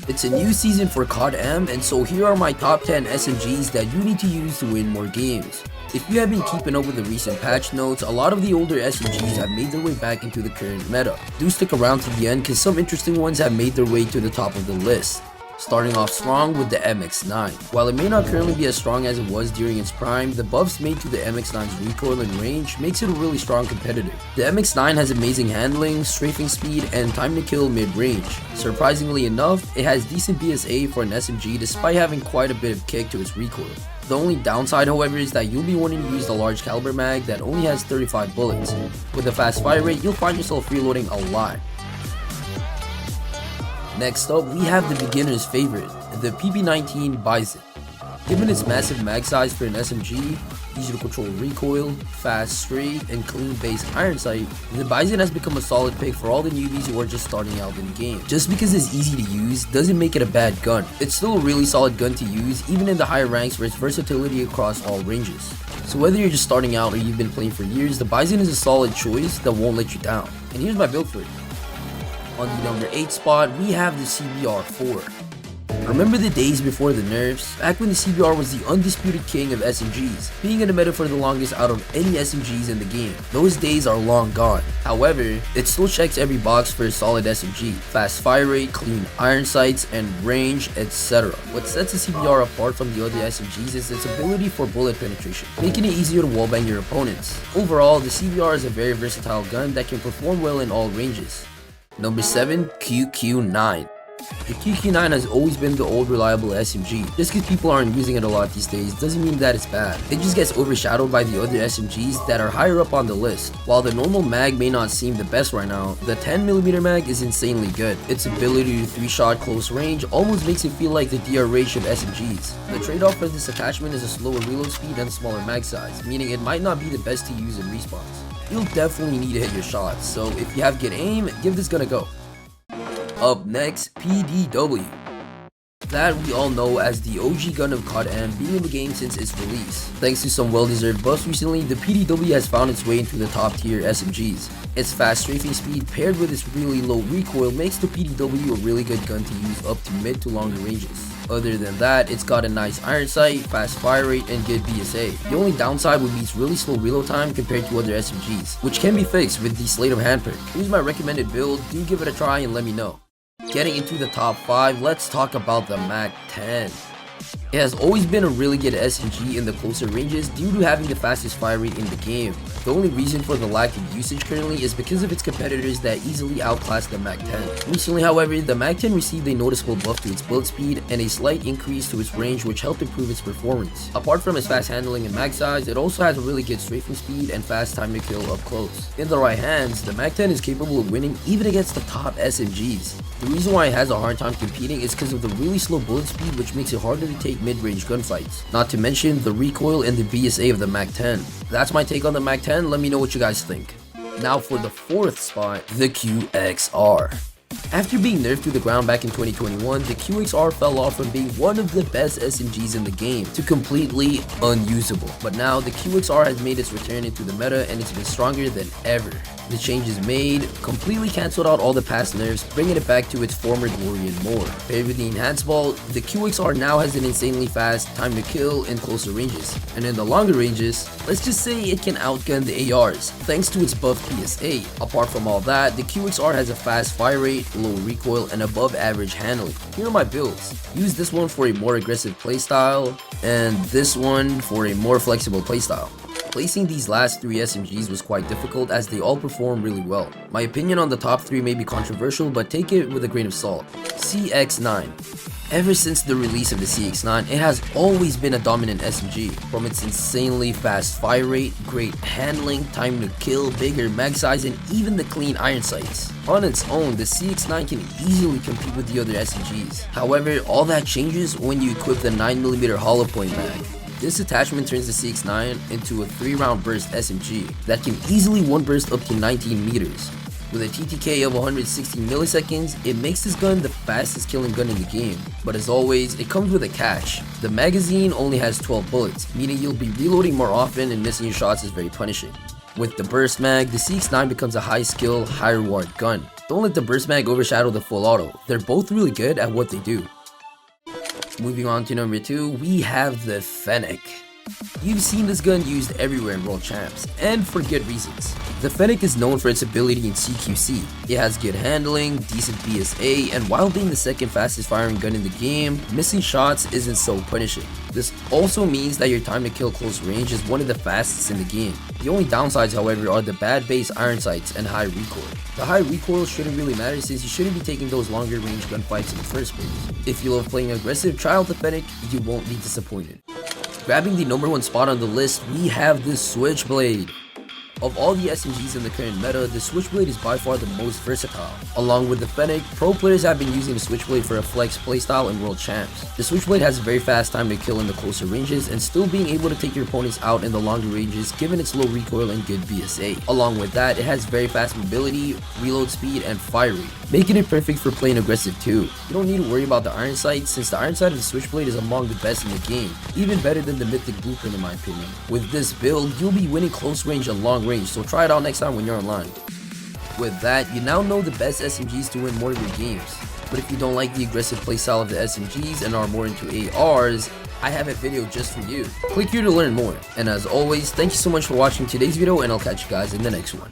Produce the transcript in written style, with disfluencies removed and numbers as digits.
It's a new season for CODM, and so here are my top 10 SMGs that you need to use to win more games. If you have been keeping up with the recent patch notes, a lot of the older SMGs have made their way back into the current meta. Do stick around to the end because some interesting ones have made their way to the top of the list. Starting off strong with the MX9. While it may not currently be as strong as it was during its prime, the buffs made to the MX9's recoil and range makes it a really strong competitor. The MX9 has amazing handling, strafing speed, and time to kill mid-range. Surprisingly enough, it has decent BSA for an SMG despite having quite a bit of kick to its recoil. The only downside, however, is that you'll be wanting to use the large caliber mag that only has 35 bullets. With a fast fire rate, you'll find yourself reloading a lot. Next up, we have the beginner's favorite, the PB19 Bison. Given its massive mag size for an SMG, easy to control recoil, fast, straight, and clean base iron sight, the Bison has become a solid pick for all the newbies who are just starting out in the game. Just because it's easy to use doesn't make it a bad gun. It's still a really solid gun to use even in the higher ranks for its versatility across all ranges. So whether you're just starting out or you've been playing for years, the Bison is a solid choice that won't let you down. And here's my build for it. On the number 8 spot, we have the CBR4. Remember the days before the nerfs? Back when the CBR was the undisputed king of SMGs, being in the meta for the longest out of any SMGs in the game. Those days are long gone. However, it still checks every box for a solid SMG. Fast fire rate, clean iron sights, and range, etc. What sets the CBR apart from the other SMGs is its ability for bullet penetration, making it easier to wallbang your opponents. Overall, the CBR is a very versatile gun that can perform well in all ranges. Number 7, QQ9. The QQ9 has always been the old reliable SMG. Just because people aren't using it a lot these days doesn't mean that it's bad. It just gets overshadowed by the other SMGs that are higher up on the list. While the normal mag may not seem the best right now, the 10mm mag is insanely good. Its ability to 3-shot close range almost makes it feel like the DRH of SMGs. The trade-off for this attachment is a slower reload speed and smaller mag size, meaning it might not be the best to use in respawns. You'll definitely need to hit your shots, so if you have good aim, give this gun a go. Up next, PDW. That we all know as the OG gun of CODM, being in the game since its release. Thanks to some well-deserved buffs recently, the PDW has found its way into the top tier SMGs. Its fast strafing speed paired with its really low recoil makes the PDW a really good gun to use up to mid to longer ranges. Other than that, it's got a nice iron sight, fast fire rate, and good BSA. The only downside would be its really slow reload time compared to other SMGs, which can be fixed with the Slate of Handperk. Here's my recommended build, do give it a try and let me know. Getting into the top 5, let's talk about the MAC-10. It has always been a really good SMG in the closer ranges due to having the fastest fire rate in the game. The only reason for the lack of usage currently is because of its competitors that easily outclass the MAC-10. Recently, however, the MAC-10 received a noticeable buff to its bullet speed and a slight increase to its range, which helped improve its performance. Apart from its fast handling and mag size, it also has a really good strafing speed and fast time to kill up close. In the right hands, the MAC-10 is capable of winning even against the top SMGs. The reason why it has a hard time competing is because of the really slow bullet speed, which makes it harder to take mid-range gunfights. Not to mention the recoil and the BSA of the MAC-10. That's my take on the MAC-10, let me know what you guys think. Now for the 4th spot, the QXR. After being nerfed to the ground back in 2021, the QXR fell off from being one of the best SMGs in the game to completely unusable. But now the QXR has made its return into the meta and it's been stronger than ever. The changes made completely cancelled out all the past nerfs, bringing it back to its former glory and more. Paired with the enhanced vault, the QXR now has an insanely fast time to kill in closer ranges. And in the longer ranges, let's just say it can outgun the ARs, thanks to its buff PSA. Apart from all that, the QXR has a fast fire rate, low recoil, and above average handling. Here are my builds. Use this one for a more aggressive playstyle, and this one for a more flexible playstyle. Placing these last 3 SMGs was quite difficult as they all perform really well. My opinion on the top 3 may be controversial, but take it with a grain of salt. CX9. Ever since the release of the CX9, it has always been a dominant SMG. From its insanely fast fire rate, great handling, time to kill, bigger mag size, and even the clean iron sights. On its own, the CX9 can easily compete with the other SMGs. However, all that changes when you equip the 9mm hollow point mag. This attachment turns the CX9 into a 3-round burst SMG that can easily one burst up to 19 meters. With a TTK of 160 milliseconds, it makes this gun the fastest killing gun in the game. But as always, it comes with a catch. The magazine only has 12 bullets, meaning you'll be reloading more often and missing your shots is very punishing. With the burst mag, the CX9 becomes a high skill, high reward gun. Don't let the burst mag overshadow the full auto. They're both really good at what they do. Moving on to number 2, we have the Fennec. You've seen this gun used everywhere in World Champs, and for good reasons. The Fennec is known for its ability in CQC. It has good handling, decent BSA, and while being the second fastest firing gun in the game, missing shots isn't so punishing. This also means that your time to kill close range is one of the fastest in the game. The only downsides, however, are the bad base iron sights and high recoil. The high recoil shouldn't really matter since you shouldn't be taking those longer range gunfights in the first place. If you love playing aggressive, try out the Fennec, you won't be disappointed. Grabbing the number 1 spot on the list, we have the Switchblade. Of all the SMGs in the current meta, the Switchblade is by far the most versatile. Along with the Fennec, pro players have been using the Switchblade for a flex playstyle in World Champs. The Switchblade has a very fast time to kill in the closer ranges and still being able to take your opponents out in the longer ranges given its low recoil and good BSA. Along with that, it has very fast mobility, reload speed, and fire rate, making it perfect for playing aggressive too. You don't need to worry about the iron sight since the iron sight of the Switchblade is among the best in the game, even better than the Mythic Blueprint in my opinion. With this build, you'll be winning close range and long range, so try it out next time when you're online. With that, you now know the best SMGs to win more of your games. But if you don't like the aggressive playstyle of the SMGs and are more into ARs, I have a video just for you. Click here to learn more. And as always, thank you so much for watching today's video, and I'll catch you guys in the next one.